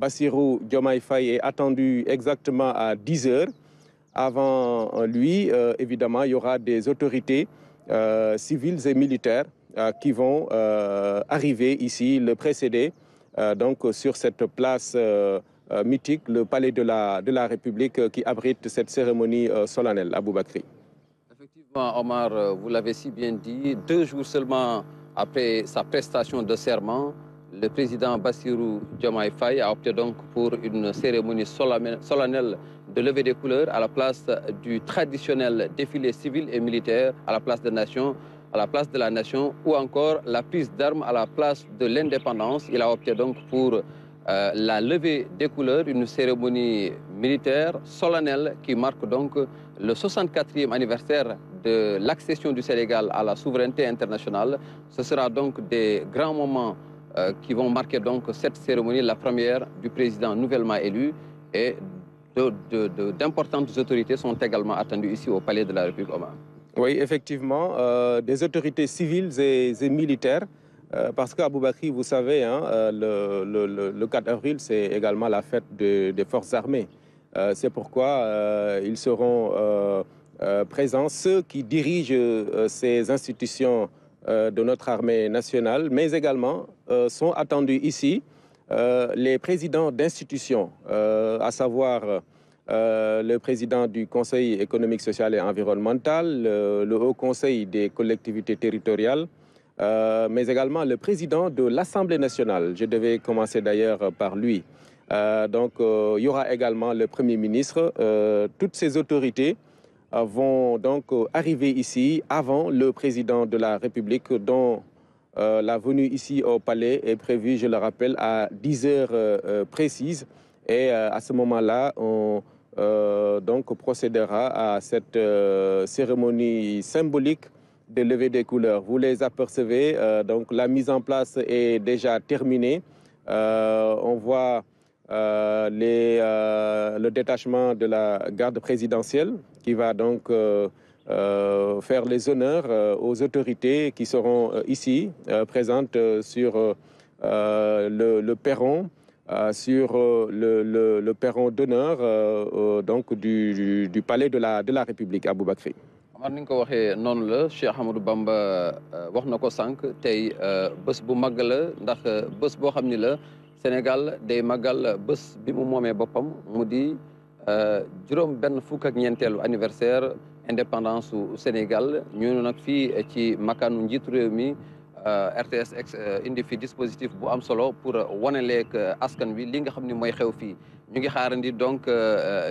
Bassirou Diomaye Faye est attendu exactement à 10 heures. Avant lui, évidemment, il y aura des autorités civiles et militaires qui vont arriver ici, le précéder, donc sur cette place mythique, le palais de la République qui abrite cette cérémonie solennelle, Aboubakri. Effectivement, Omar, vous l'avez si bien dit, 2 jours seulement après sa prestation de serment, le président Bassirou Diomaye Faye a opté donc pour une cérémonie solennelle de levée des couleurs à la place du traditionnel défilé civil et militaire à la place de la nation, ou encore la prise d'armes à la place de l'indépendance. Il a opté donc pour la levée des couleurs, une cérémonie militaire solennelle qui marque donc le 64e anniversaire de l'accession du Sénégal à la souveraineté internationale. Ce sera donc des grands moments qui vont marquer donc cette cérémonie, la première du président nouvellement élu, et d'importantes autorités sont également attendues ici au Palais de la République, Omar. Oui, effectivement, des autorités civiles et militaires, parce qu'Aboubakri, vous savez, hein, le 4 avril, c'est également la fête des forces armées. C'est pourquoi ils seront présents, ceux qui dirigent ces institutions de notre armée nationale, mais également sont attendus ici les présidents d'institutions, à savoir le président du Conseil économique, social et environnemental, le Haut Conseil des collectivités territoriales, mais également le président de l'Assemblée nationale. Je devais commencer d'ailleurs par lui. Donc, il y aura également le Premier ministre. Toutes ces autorités vont donc arriver ici avant le président de la République, dont la venue ici au palais est prévue, je le rappelle, à 10 heures précises. Et à ce moment-là, on donc procédera à cette cérémonie symbolique de levée des couleurs. Vous les apercevez, donc la mise en place est déjà terminée. On voit le détachement de la garde présidentielle qui va donc faire les honneurs aux autorités qui seront ici présentes sur le perron, sur le perron d'honneur donc du palais de la République, Aboubakri. Omar, ni nga ko waxee noonu la Cheikh Ahmadou Bamba wax na ko sànq tey bés bu màgg la ndax bés boo xam ni la Sénégal day màggal bés bi mu moomee boppam mu di juróom benn fukk ak ñeenteelu anniversaire indépendance su Sénégal ñu nag fii ci makkaanu njiitu réew mi RTS indi fi dispositif bu am solo pour waneleeg askan wi li nga xam ni mooy xew fii ñu ngi xaarandi donc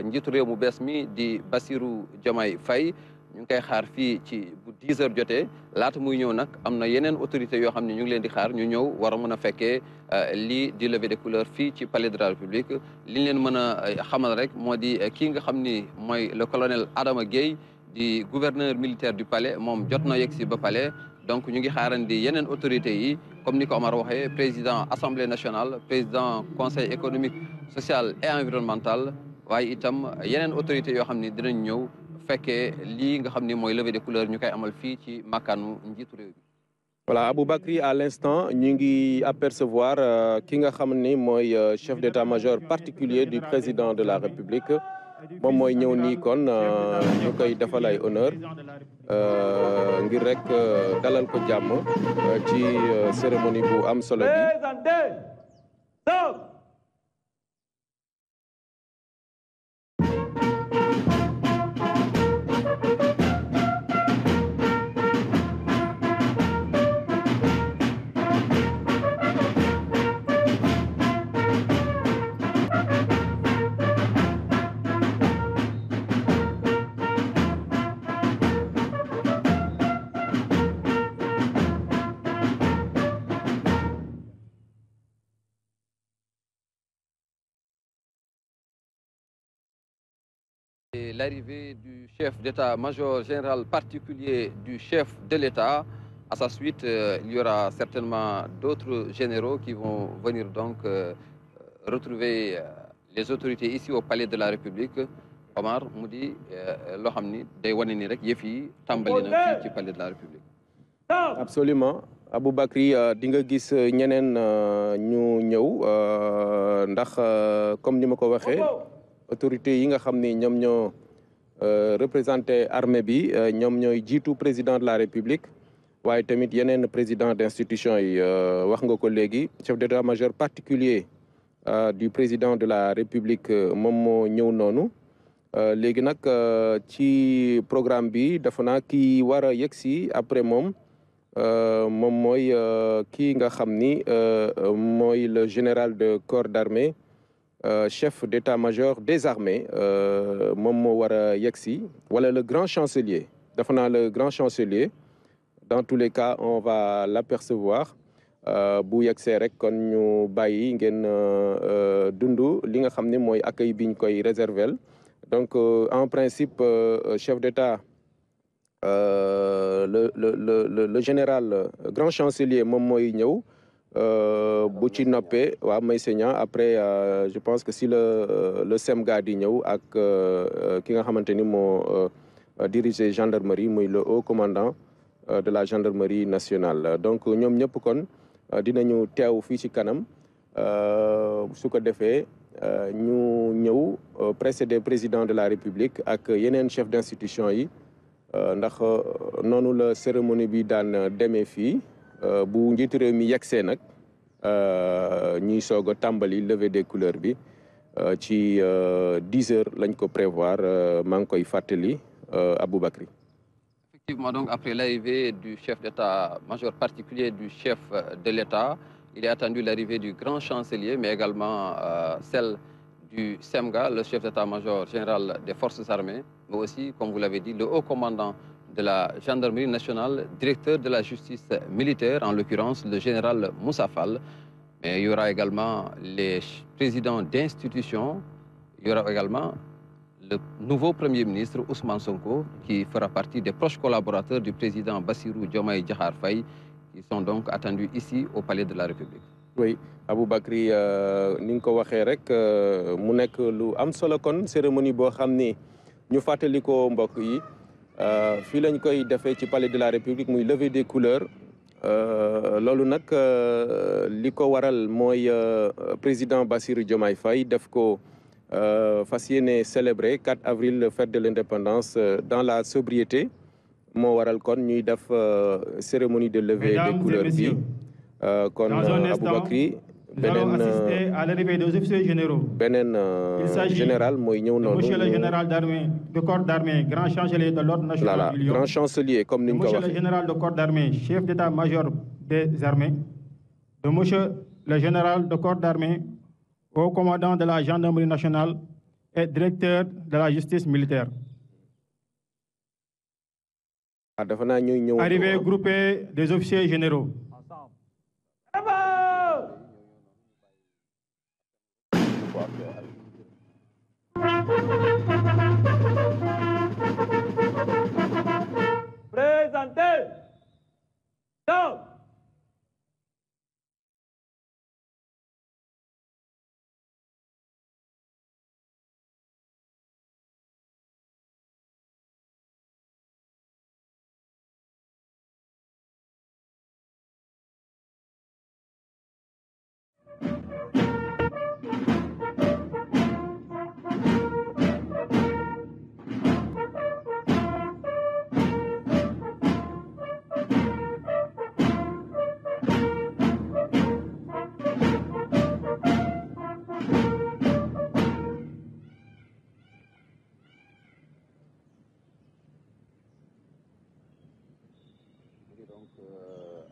njiitu réew mu bees mi di Bassirou Diomaye Faye ñu ngi koy xaar fii ci bu 10 heures jotee laata muy ñëw nag am na yeneen autorités yoo xam ne ñu ngi leen di xaar ñu ñëw war a mën a fekkee lii di levée des couleurs fii ci palais de la République li ñu leen mën a xamal rek moo di kii nga xam ni mooy le colonel Adama Gueye di gouverneur militaire du palais moom jot na yegg si ba palais donc ñu ngi xaarandi yeneen autorités yi comme ni ko Omar waxee président assemblée nationale président conseil économique social et environnemental waaye itam yeneen autorités yoo xam ni dinañ ñëw fekkee lii nga xam ni mooy levée des couleurs ñu koy amal fii ci makkaanu njiitu réew bi. Voilà, Aboubakri, à l'instant ñu ngi apercevoir ki nga xam ni mooy chef d'état-major particulier du président de la République moom mooy ñëw nii kon ñu koy defal ay honneur ngir rek dalal ko jàmm ci cérémonie bu am solo bi. L'arrivée du chef d'état-major général particulier du chef de l'État. À sa suite, il y aura certainement d'autres généraux qui vont venir donc retrouver les autorités ici au palais de la République. Omar mu di loo xam ni day wane ni rek yëf yi tàmbali na fii ci palais de la République. Absolument. Aboubacry di nga gis ñeneen ñu ñëw ndax comme ni ma ko waxee autorités yi nga xam ni ñoom ñoo représenté armée bi ñoom ñooy jiitu président de la République waaye tamit yeneen président d'institution yi wax nga ko léegi chef d'état-major particulier du président de la République moom moo ñëw noonu léegi nag ci programme bi dafa naa kii war a yegg si après moom moom mooy kii nga xam ni mooy le général de corps d'armée chef d'état-major des armées moom moo war a yegg si wala le grand chancelier dafa naa le grand chancelier dans tous les cas on va l'apercevoir bu yegsee rek kon ñu bàyyi ngeen dund li nga xam ne mooy accueil bi ñu koy réserver donc en principe chef d'État le général grand chancelier moom mooy ñëw bu ci noppee waa may seignan après je pense que si le SEMGA di ñëw ak ki nga xamante ni moo diriger gendarmerie muy le haut commandant de la gendarmerie nationale donc ñoom ñëpp kon dinañu teew fii ci kanam su ko defee ñu ñëw précédé président de la République ak yeneen chef d'institution yi ndax noonu la cérémonie bi daan demee fii bu njiitu réew mi yegsee nag ñuy soog a tàmbali levée des couleurs bi ci 10 heures lañ ko prévoir maa ngi koy fàttali Aboubacry. Effectivement, donc après l'arrivée du chef d'état-major particulier du chef de l'État, il est attendu l'arrivée du grand chancelier, mais également celle du SEMGA, le chef d'état-major général des forces armées, mais aussi, comme vous l'avez dit, le haut commandant de la gendarmerie nationale, directeur de la justice militaire, en l'occurrence le général Moussa Fall. Mais il y aura également les présidents d'institutions, il y aura également le nouveau Premier ministre Ousmane Sonko, qui fera partie des proches collaborateurs du président Bassirou Diomaye Diakhar Faye, qui sont donc attendus ici au Palais de la République. Oui, Aboubacry ni nga ko waxee rek mu nekk lu am solo kon cérémonie boo xam ni ñu fàttali ko mbokk yi fii lañ koy defee ci Palais de la République muy levée des couleurs loolu nag li ko waral mooy président Bassirou Diomaye Faye def ko fas yéene célébrer 4 avril fête de l'indépendance dans la sobriété moo waral kon ñuy def cérémonie de levée des couleurs bi kon Aboubacry beneen à l'arrivée des officiers généraux. beneen général mooy ñëw noonu. Monsieur le général d'armée de corps d'armée grand chancelier de l'ordre national. Voilà, du Lion. grand chancelier comme ni ñu ko waxee. Monsieur le général de corps d'armée chef d'état-major des armées. De monsieur le général de corps d'armée haut commandant de la gendarmerie nationale et directeur de la justice militaire. dafa naa ñuy ñëw. Arrivée groupée des officiers généraux. Présentez. Stop.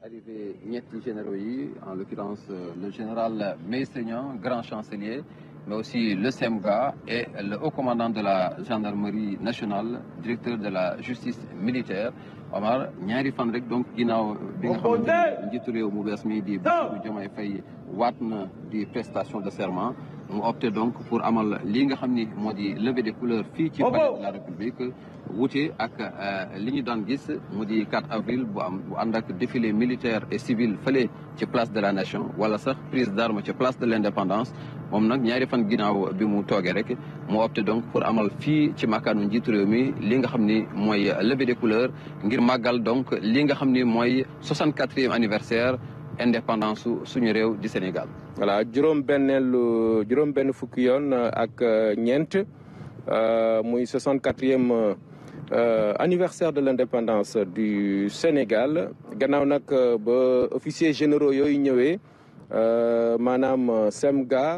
Arrivé ñetti généraux yi, en l'occurrence le général Meysegnan, grand chancelier, mais aussi le SEMGA et le haut commandant de la gendarmerie nationale, directeur de la justice militaire. Omar ñaari fan rek donc ginnaaw bi nga xamante ne njiitu réew mu bees mi di Bassirou Diomaye Faye waat na di prestation de serment mu opté donc pour amal li nga xam ni moo di levée des couleurs fii ci palais de la République wuute ak li ñu daan gis mu di 4 avril bu ànd ak défilé militaire et civil fële ci place de la nation wala sax prise d'armes ci place de l'indépendance moom nag ñaari fan ginnaaw bi mu toogee rek mu opté donc pour amal fii ci makaanu njiitu réew mi li nga xam ni mooy levée des couleurs ngir màggal donc li nga xam ni mooy 64e anniversaire indépendance suñu réew di Sénégal. voilà juróom benn fukki yoon ak ñeent muy 64e anniversaire de l'indépendance du Sénégal gannaaw nag ba officiers généraux yooyu ñëwee maanaam Semga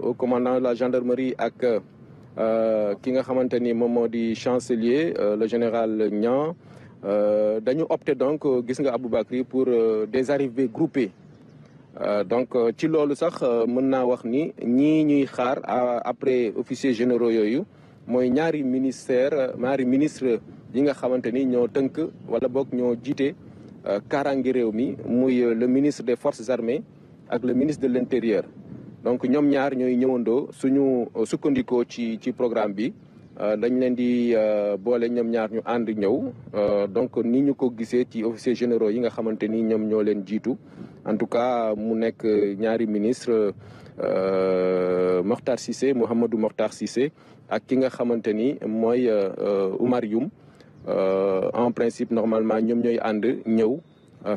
au commandant de la gendarmerie ak ki nga xamante ni moom moo di chancelier le général Niang dañu opté donc gis nga Aboubacry pour des arrivées groupées donc ci loolu sax mën naa wax ni ñii ñuy xaar après officiers généraux yooyu mooy ñaari ministre yi nga xamante ni ñoo tënk wala boog ñoo jiite kaaraange réew mi muy le ministre des forces armées ak le ministre de l'intérieur donc ñoom ñaar ñooy ñëwandoo suñu sukkandikoo ci programme bi dañ leen di boole ñoom ñaar ñu ànd ñëw donc ni ñu ko gisee ci officiers généraux yi nga xamante ni ñoom ñoo leen jiitu en tout cas mu nekk ñaari ministre Mokhtar Cissé Mouhamadou Mokhtar Cissé ak ki nga xamante ni mooy Oumar Youm en principe normalement ñoom ñooy ànd ñëw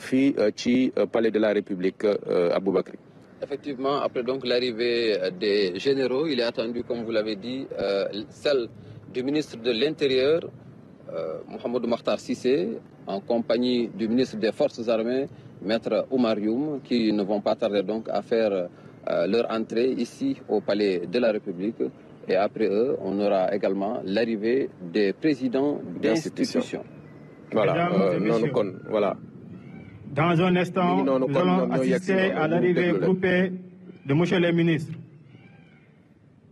fii ci palais de la République Aboubacry. Effectivement, après donc l'arrivée des généraux, il est attendu, comme vous l'avez dit, celle du ministre de l'Intérieur, Mouhamadou Mokhtar Cissé, en compagnie du ministre des Forces armées, Maître Oumar Youm, qui ne vont pas tarder donc à faire leur entrée ici au palais de la République. Et après eux, on aura également l'arrivée des présidents d'institutions. Voilà, voilà. Dans un instant, nous allons assister à l'arrivée groupée de monsieur le ministre.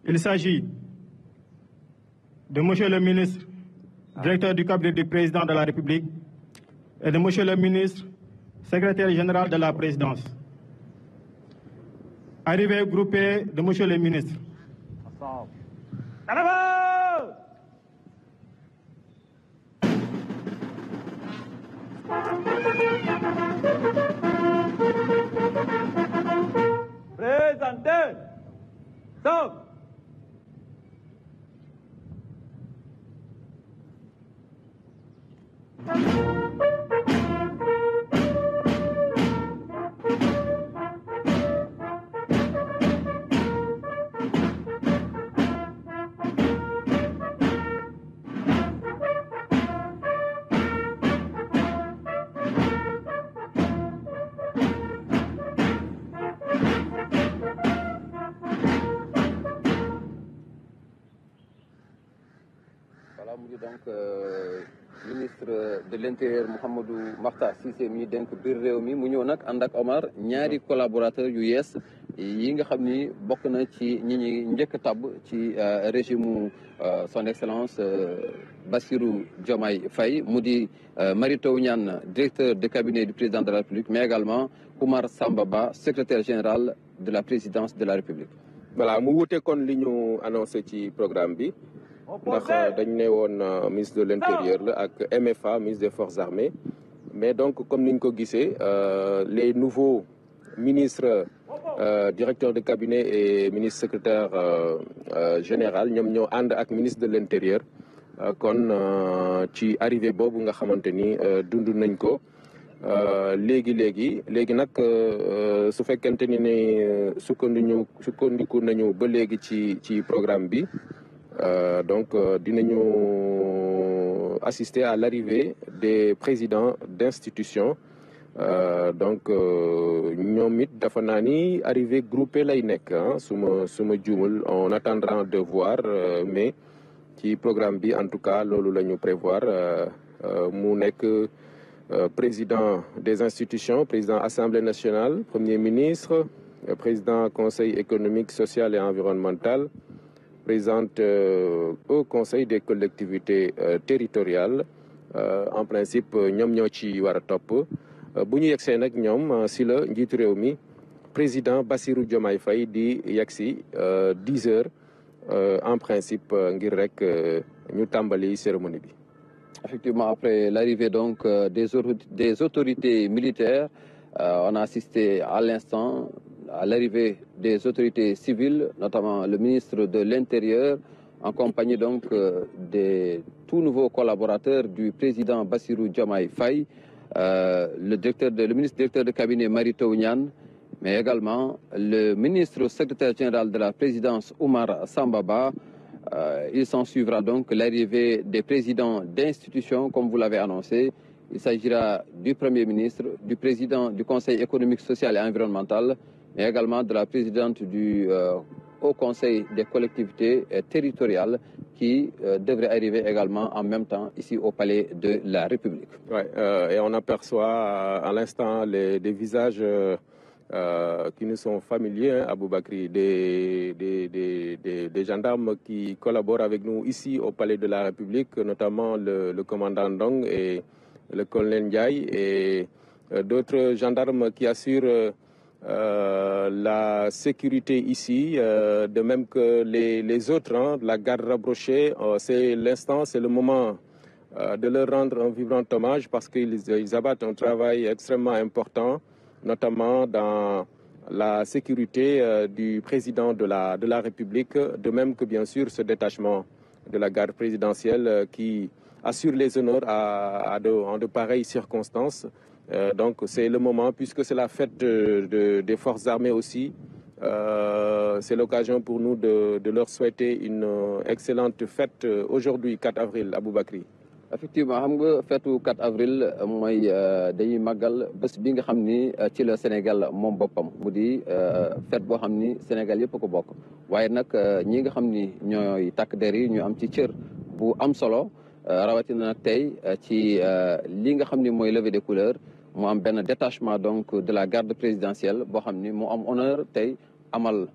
Il s'agit de monsieur le ministre, directeur du cabinet du président de la République, et de monsieur le ministre, secrétaire général de la présidence. Arrivée groupée de monsieur le ministre. Présentez. Stop. Voilà, mu ngi donc ministre de l'Intérieur Mouhamadou Makhtar Cissé mi dénk biir réew mi mu ñëw nag ànd ak Omar ñaari collaborateurs yu yees yi nga xam ni bokk na ci ñi njëkk tabb ci régime son excellence Bassirou Diomaye Faye mu di Mary Teuw Niane directeur de cabinet du président de la République mais également Oumar Samba Ba secrétaire général de la présidence de la République. Voilà mu wute kon li ñu annoncé ci programme bi. ndax dañ ne woon ministre de l'Intérieur la ak MFA ministre des Forces armées mais donc comme niñ ko gisee les nouveaux ministres directeurs de cabinet et ministre secrétaire général ñoom ñoo ànd ak ministre de l'Intérieur kon ci arrivée boobu nga xamante ni dund nañ ko léegi nag su fekkente ni ne sukkandiku nañu ba léegi ci programme bi donc dinañu assister à l'arrivée des présidents d'institutions donc ñoom it dafa naa ni arrivée groupée lay nekk suma juumul on attendra de voir mais ci programme bi en tout cas loolu la ñu prévoir mu nekk président des institutions président Assemblée nationale premier ministre président conseil économique social et environnemental présidente au conseil des collectivités territoriales en principe ñoom ñoo ci war a topp bu ñu yegsee nag ñoom si la njiitu réew mi président Bassirou Diomaye Faye di yegsi 10 heures en principe ngir rek ñu tàmbali cérémonie bi. Effectivement, après l'arrivée donc des autorités militaires, on a assisté à l'instant à l'arrivée des autorités civiles, notamment le ministre de l'Intérieur, en compagnie donc des tout nouveaux collaborateurs du président Bassirou Diomaye Faye, le ministre directeur de cabinet Mary Teuw Niane, mais également le ministre secrétaire général de la présidence Oumar Samba Ba. Il s'en suivra donc l'arrivée des présidents d'institutions, comme vous l'avez annoncé. Il s'agira du Premier ministre, du président du Conseil économique, social et environnemental, mais également de la présidente du Haut Conseil des collectivités territoriales qui devrait arriver également en même temps ici au Palais de la République. Ouais, et on aperçoit à l'instant des visages qui nous sont familiers, Aboubakri, des gendarmes qui collaborent avec nous ici au Palais de la République, notamment le commandant Ndong et le colonel Ndiaye, et d'autres gendarmes qui assurent la sécurité ici, de même que les autres, hein, la garde rapprochée. C'est l'instant, c'est le moment de leur rendre un vibrant hommage parce qu'ils abattent un travail extrêmement important, notamment dans la sécurité du président de la République, de même que bien sûr ce détachement de la garde présidentielle qui assure les honneurs en de pareilles circonstances. Donc c'est le moment, puisque c'est la fête des forces armées aussi, c'est l'occasion pour nous de leur souhaiter une excellente fête aujourd'hui, 4 avril, Aboubakri. Effectivement, xam nga feetu 4 avril mooy dañuy màggal bés bi nga xam ni ci la Sénégal moom boppam mu di fête boo xam ni Sénégal yëpp a ko bokk waaye nag ñi nga xam ni ñooy takk der yi ñu am ci cër bu am solo rawatina nag tey ci li nga xam ni mooy levée des couleurs mu am benn détachement donc de la garde présidentielle boo xam ni mu am honneur tey amal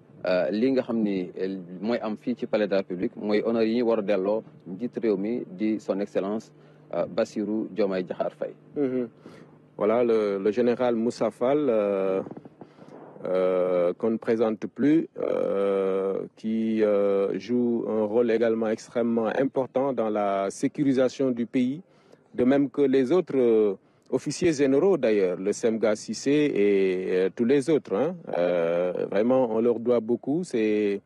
li nga xam ni mooy am fii ci palais de la République mooy honneur yi ñu war a delloo njiit réew mi di son excellence Bassirou Diomaye Diakhar Faye. Voilà le général Moussa Fall qu'on ne présente plus, qui joue un rôle également extrêmement important dans la sécurisation du pays, de même que les autres officiers généraux d'ailleurs, le Semga Cissé et tous les autres. Hein. Vraiment, on leur doit beaucoup. C'est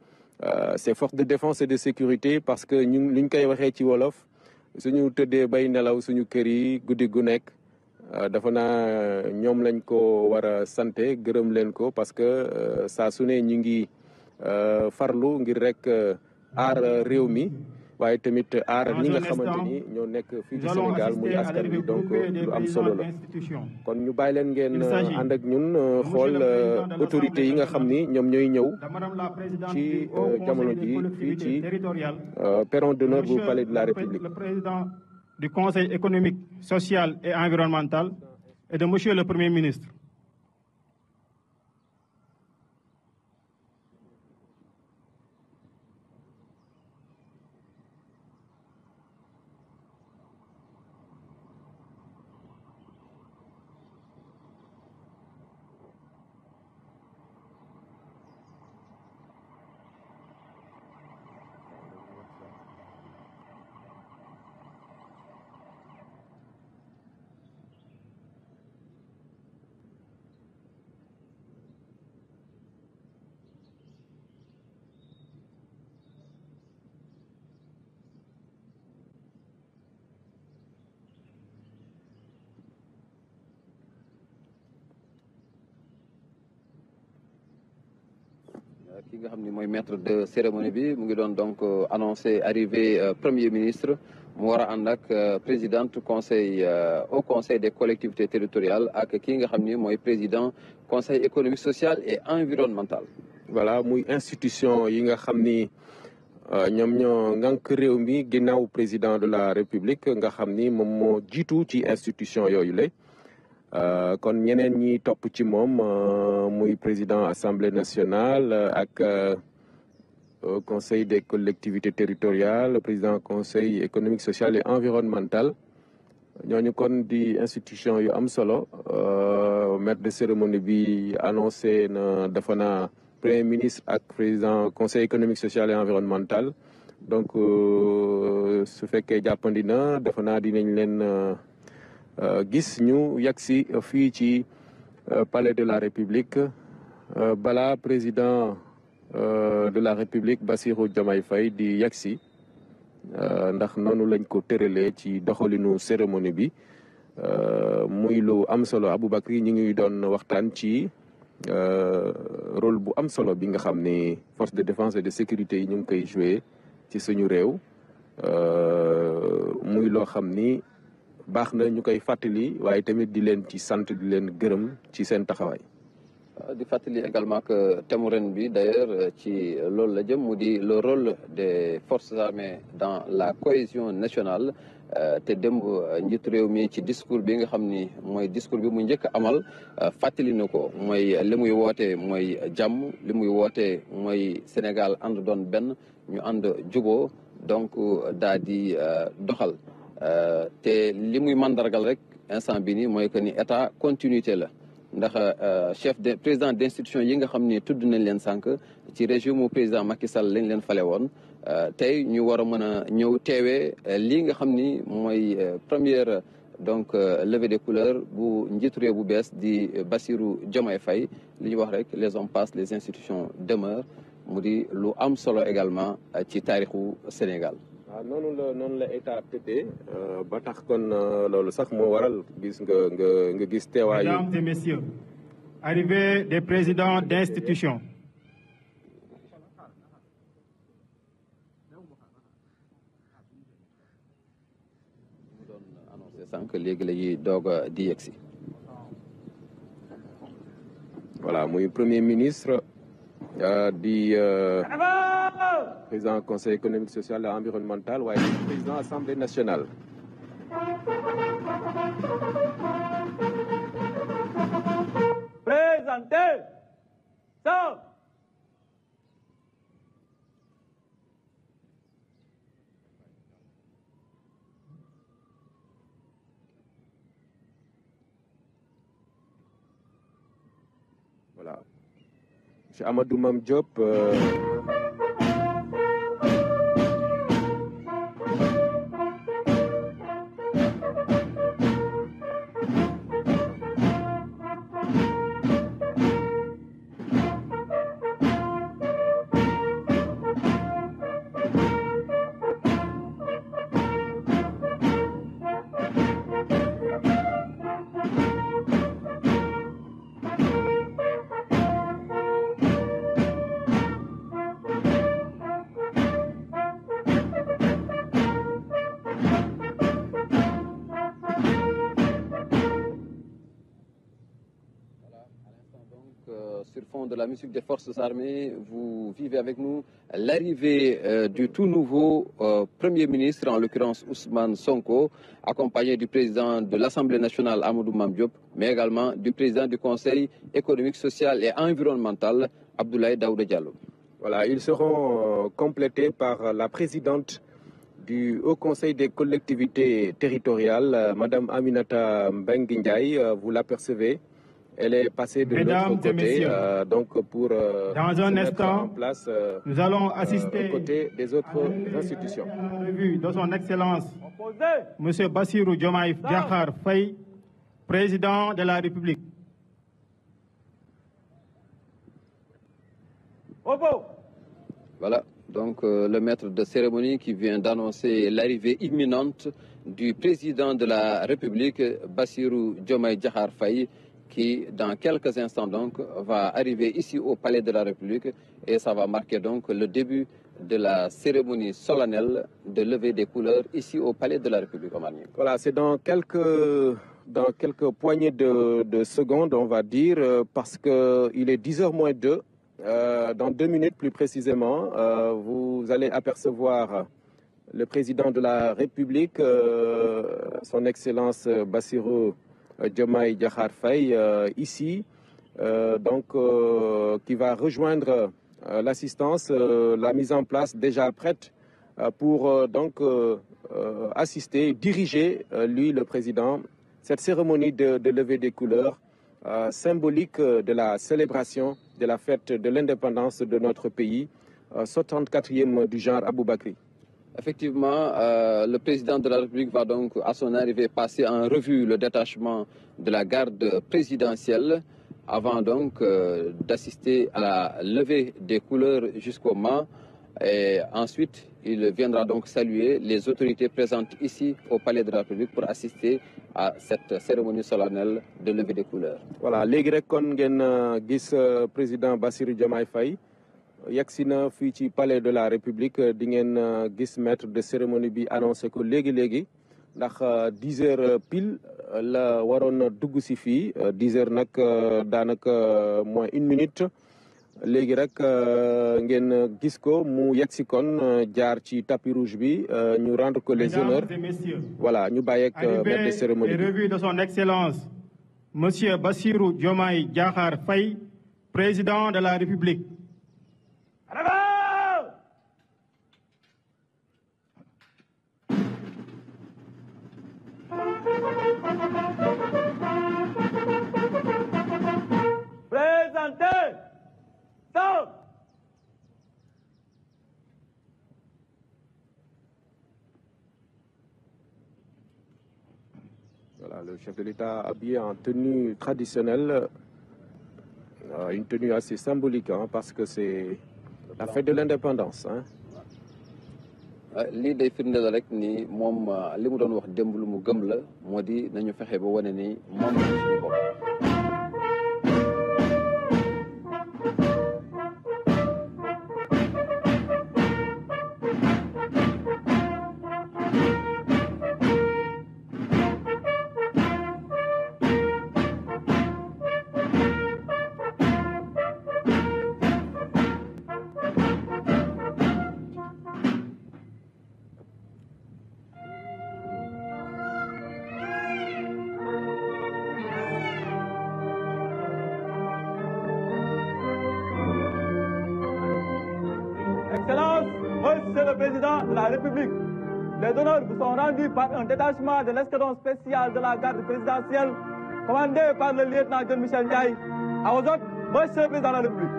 forces de défense et de sécurité parce que nous, li ñu koy waxee ci wolof suñu tëddee bay nelaw suñu kër yi guddi gu nekk dafa naa ñoom lañ ko war a santé gërëm leen ko parce que saa su ne ñu ngi farlu ngir rek aar réew mi. waaye tamit aar ñi nga xamante ni ñoo nekk fii ci Sénégal muy askan bi donc lu am solo la kon ñu bàyyi leen ngeen ànd ak ñun xool autorités yi nga xam ni ñoom ñooy ñëw ci jamono ji fii ci perron d'honneur bu palais de la République. Le président du Conseil économique, social et environnemental et de monsieur le Premier ministre. ki nga xam ni mooy maître de cérémonie bi mu ngi doon donc annoncé arrivée premier ministre mu war a ànd ak présidente conseil au conseil des collectivités territoriales ak ki nga xam ni mooy président conseil économique social et environnemental. Voilà muy institution yi nga xam ni ñoom ñoo ngànk réew mi ginnaaw président de la république nga xam ni moom moo jiitu ci institution yooyu la. kon ñeneen ñi topp ci moom muy président assemblée nationale ak conseil des collectivités territoriales président conseil économique social et environnemental ñooñu kon di institution yu am solo maître de cérémonie bi annoncé na dafa na premier ministre ak président conseil économique social et environnemental donc su fekkee jàppandi na dafa naa dinañ leen gis ñu yagsi fii ci palais de la République balaa président de la République Bassirou Diomaye Faye di yagsi ndax noonu lañ ko tëralee ci doxalinu cérémonie bi muy lu am solo Aboubacry ñu ngi doon waxtaan ci rôle bu am solo bi nga xam ne force de défense et de sécurité yi ñu ngi koy joué ci suñu réew muy loo xam ni baax na ñu koy fàttali waaye tamit di leen ci sant di leen gërëm ci seen taxawaay. di fàttali également que thème ren bi d'ailleurs ci loolu la jëm mu di le rôle des forces armées dans la cohésion nationale te démb njiitu réew mi ci discours bi nga xam ni mooy discours bi mu njëkk amal fàttali na ko mooy li muy woote mooy jàmm li muy woote mooy Sénégal ànd doon benn ñu ànd juboo donc daa di doxal te li muy mandargal rek instant bi ni mooy que ni état continuité la ndax chef de président d'institution yi nga xam ni tudd nañ leen sànq ci régime mu président Macky Sall lañ leen fale woon tey ñu war a mën a ñëw teewee lii nga xam ni mooy première donc levée des couleurs bu njiitu réew bu bees di Bassirou Diomaye Faye li ñu wax rek les hommes passent les institutions demeurent mu di lu am solo également ci taarixu Sénégal. waaw noonu la état tëddee ba tax kon loolu sax moo waral gis nga gis teewaayu. Mesdames et messieurs, arrivée des présidents d'institutions. mu doon annoncé sànq léegi la ñuy doog a di yegsi. voilà muy premier ministre di président conseil économique social et environnemental waaye président assemblée nationale. Présentez. Stop. Voilà. Monsieur Amadou Mame Diop. Sur fond de la musique des forces armées, vous vivez avec nous l'arrivée du tout nouveau Premier ministre, en l'occurrence Ousmane Sonko, accompagné du président de l'Assemblée nationale Amadou Mame Diop, mais également du président du Conseil économique, social et environnemental Abdoulaye Daouda Diallo. Voilà, ils seront complétés par la présidente du Haut Conseil des collectivités territoriales, Madame Aminata Mbengue Ndiaye, vous l'apercevez. Elle est passée de l'autre côté, donc pour dans un instant, en place, nous allons assister aux côtés des autres institutions. Revue de son Excellence, Monsieur Bassirou Diomaye Diakhar Faye, président de la République. Voilà, donc le maître de cérémonie qui vient d'annoncer l'arrivée imminente du président de la République, Bassirou Diomaye Diakhar Faye, qui, dans quelques instants, donc, va arriver ici au Palais de la République et ça va marquer donc le début de la cérémonie solennelle de levée des couleurs ici au Palais de la République. Voilà, c'est dans quelques poignées de secondes, on va dire, parce qu'il est 10h moins 2. Dans 2 minutes plus précisément, vous allez apercevoir le président de la République, son Excellence Bassirou Diomaye Diakhar Faye, ici, qui va rejoindre l'assistance, la mise en place déjà prête pour assister, diriger, lui le président, cette cérémonie de levée des couleurs symbolique de la célébration de la fête de l'indépendance de notre pays, 64e du genre Aboubakri. Effectivement, le président de la République va donc à son arrivée passer en revue le détachement de la garde présidentielle avant donc d'assister à la levée des couleurs jusqu'au mât. Et ensuite, il viendra donc saluer les autorités présentes ici au Palais de la République pour assister à cette cérémonie solennelle de levée des couleurs. Voilà, léegi rek kon ngeen gis président Bassirou Diomaye Faye yegsi na fii ci Palais de la République di ngeen gis maître de cérémonie bi annoncé ko léegi ndax 10 heures pile la waroon dugg si fii 10 heures nag daanaka moins 1 minute. léegi rek ngeen gis ko mu yegsi kon jaar ci tapis rouge bi ñu rendre ko les honneurs. Voilà, ñu bàyyi ak maître de cérémonie bi. Revue de son excellence monsieur Bassirou Diomaye Diakhar Faye, président de la République. Présentez. Stop. Voilà, le chef de l'État habillé en tenue traditionnelle, une tenue assez symbolique parce que c'est la fête de l'indépendance. lii day firndeel rek ni moom li mu doon wax démb lu mu gëm la moo di nañu fexe ba wane ni moom la suñu bopp. Excellence, Monsieur le Président de la République, les honneurs vous sont rendus par un détachement de l'escadron spécial de la garde présidentielle commandé par le lieutenant John Michel Ndiaye. À vos ordres, Monsieur le Président de la République.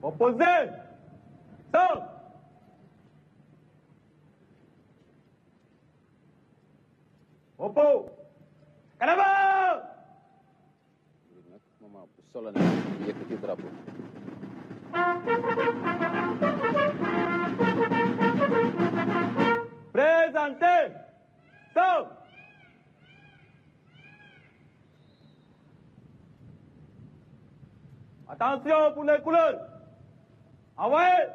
Opposé. Stop. Oppo. Canada. Moment bu solennel yëkkati drapeau. Présentez. Stop. Attention pour les couleurs. Envoyez.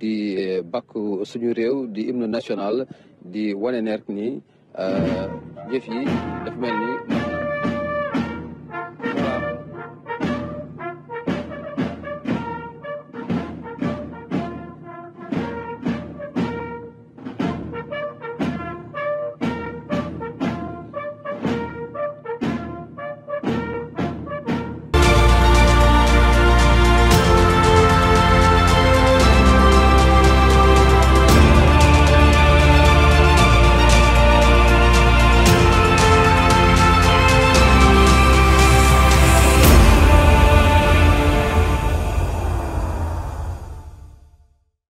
di bàkku suñu réew di hymne national di wane ne rek ni yëf yi dafa mel ni